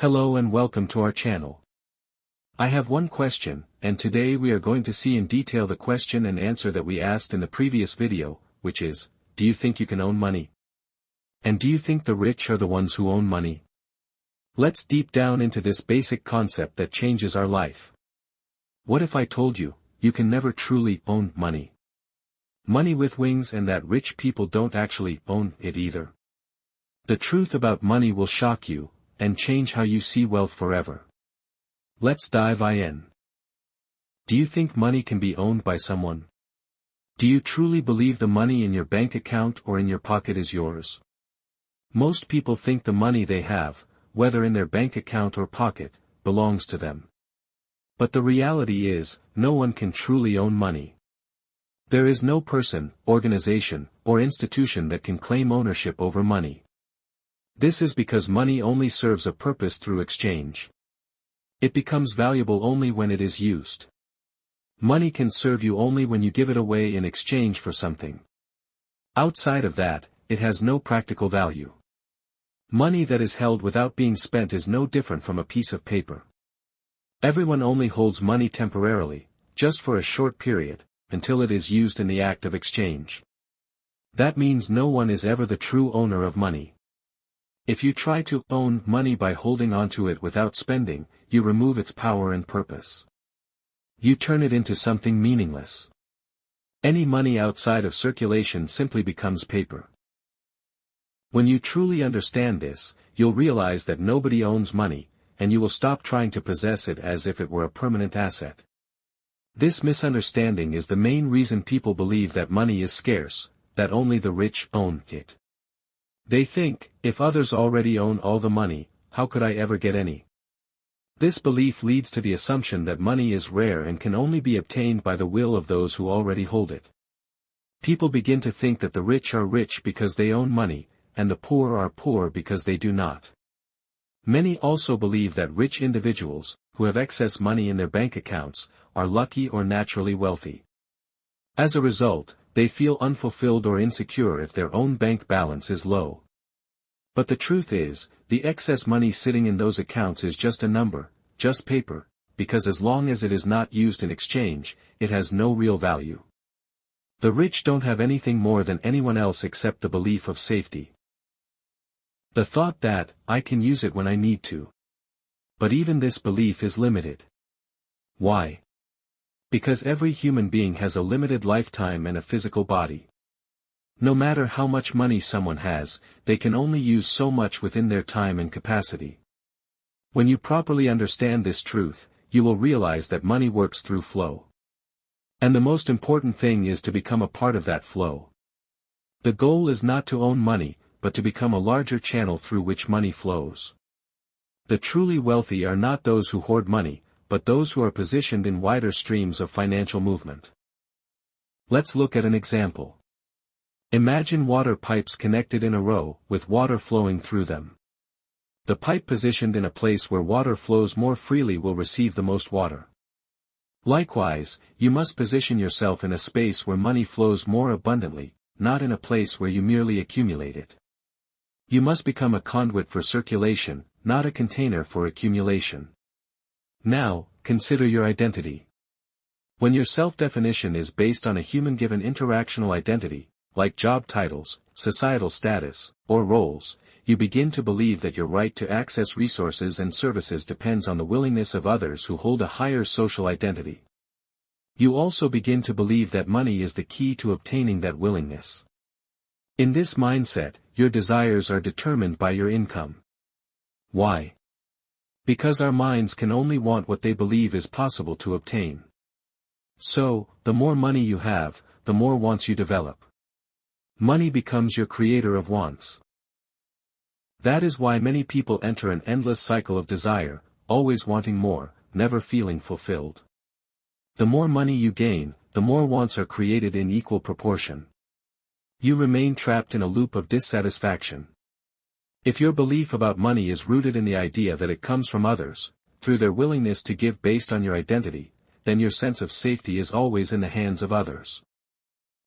Hello and welcome to our channel. I have one question, and today we are going to see in detail the question and answer that we asked in the previous video, which is, do you think you can own money? And do you think the rich are the ones who own money? Let's deep down into this basic concept that changes our life. What if I told you, you can never truly own money? Money with wings, and that rich people don't actually own it either. The truth about money will shock you, and change how you see wealth forever. Let's dive in. Do you think money can be owned by someone? Do you truly believe the money in your bank account or in your pocket is yours? Most people think the money they have, whether in their bank account or pocket, belongs to them. But the reality is, no one can truly own money. There is no person, organization, or institution that can claim ownership over money. This is because money only serves a purpose through exchange. It becomes valuable only when it is used. Money can serve you only when you give it away in exchange for something. Outside of that, it has no practical value. Money that is held without being spent is no different from a piece of paper. Everyone only holds money temporarily, just for a short period, until it is used in the act of exchange. That means no one is ever the true owner of money. If you try to own money by holding onto it without spending, you remove its power and purpose. You turn it into something meaningless. Any money outside of circulation simply becomes paper. When you truly understand this, you'll realize that nobody owns money, and you will stop trying to possess it as if it were a permanent asset. This misunderstanding is the main reason people believe that money is scarce, that only the rich own it. They think, if others already own all the money, how could I ever get any? This belief leads to the assumption that money is rare and can only be obtained by the will of those who already hold it. People begin to think that the rich are rich because they own money, and the poor are poor because they do not. Many also believe that rich individuals, who have excess money in their bank accounts, are lucky or naturally wealthy. As a result, they feel unfulfilled or insecure if their own bank balance is low. But the truth is, the excess money sitting in those accounts is just a number, just paper, because as long as it is not used in exchange, it has no real value. The rich don't have anything more than anyone else except the belief of safety. The thought that, I can use it when I need to. But even this belief is limited. Why? Because every human being has a limited lifetime and a physical body. No matter how much money someone has, they can only use so much within their time and capacity. When you properly understand this truth, you will realize that money works through flow. And the most important thing is to become a part of that flow. The goal is not to own money, but to become a larger channel through which money flows. The truly wealthy are not those who hoard money, but those who are positioned in wider streams of financial movement. Let's look at an example. Imagine water pipes connected in a row, with water flowing through them. The pipe positioned in a place where water flows more freely will receive the most water. Likewise, you must position yourself in a space where money flows more abundantly, not in a place where you merely accumulate it. You must become a conduit for circulation, not a container for accumulation. Now, consider your identity. When your self-definition is based on a human-given interactional identity, like job titles, societal status, or roles, you begin to believe that your right to access resources and services depends on the willingness of others who hold a higher social identity. You also begin to believe that money is the key to obtaining that willingness. In this mindset, your desires are determined by your income. Why? Because our minds can only want what they believe is possible to obtain. So, the more money you have, the more wants you develop. Money becomes your creator of wants. That is why many people enter an endless cycle of desire, always wanting more, never feeling fulfilled. The more money you gain, the more wants are created in equal proportion. You remain trapped in a loop of dissatisfaction. If your belief about money is rooted in the idea that it comes from others, through their willingness to give based on your identity, then your sense of safety is always in the hands of others.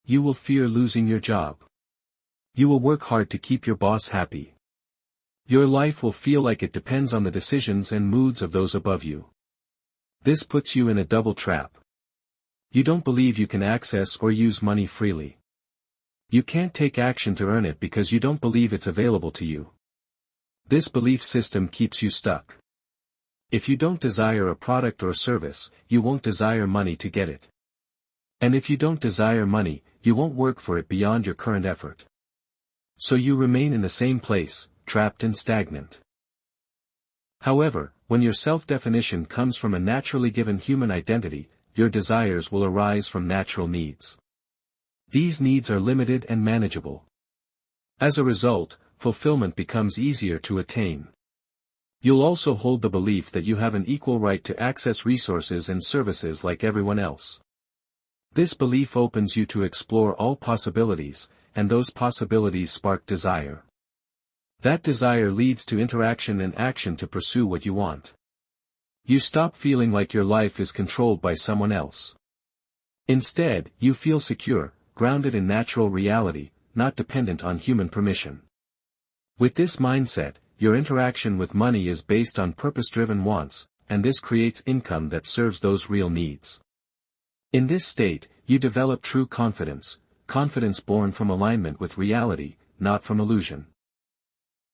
You will fear losing your job. You will work hard to keep your boss happy. Your life will feel like it depends on the decisions and moods of those above you. This puts you in a double trap. You don't believe you can access or use money freely. You can't take action to earn it because you don't believe it's available to you. This belief system keeps you stuck. If you don't desire a product or service, you won't desire money to get it. And if you don't desire money, you won't work for it beyond your current effort. So you remain in the same place, trapped and stagnant. However, when your self-definition comes from a naturally given human identity, your desires will arise from natural needs. These needs are limited and manageable. As a result, fulfillment becomes easier to attain. You'll also hold the belief that you have an equal right to access resources and services like everyone else. This belief opens you to explore all possibilities, and those possibilities spark desire. That desire leads to interaction and action to pursue what you want. You stop feeling like your life is controlled by someone else. Instead, you feel secure, grounded in natural reality, not dependent on human permission. With this mindset, your interaction with money is based on purpose-driven wants, and this creates income that serves those real needs. In this state, you develop true confidence, confidence born from alignment with reality, not from illusion.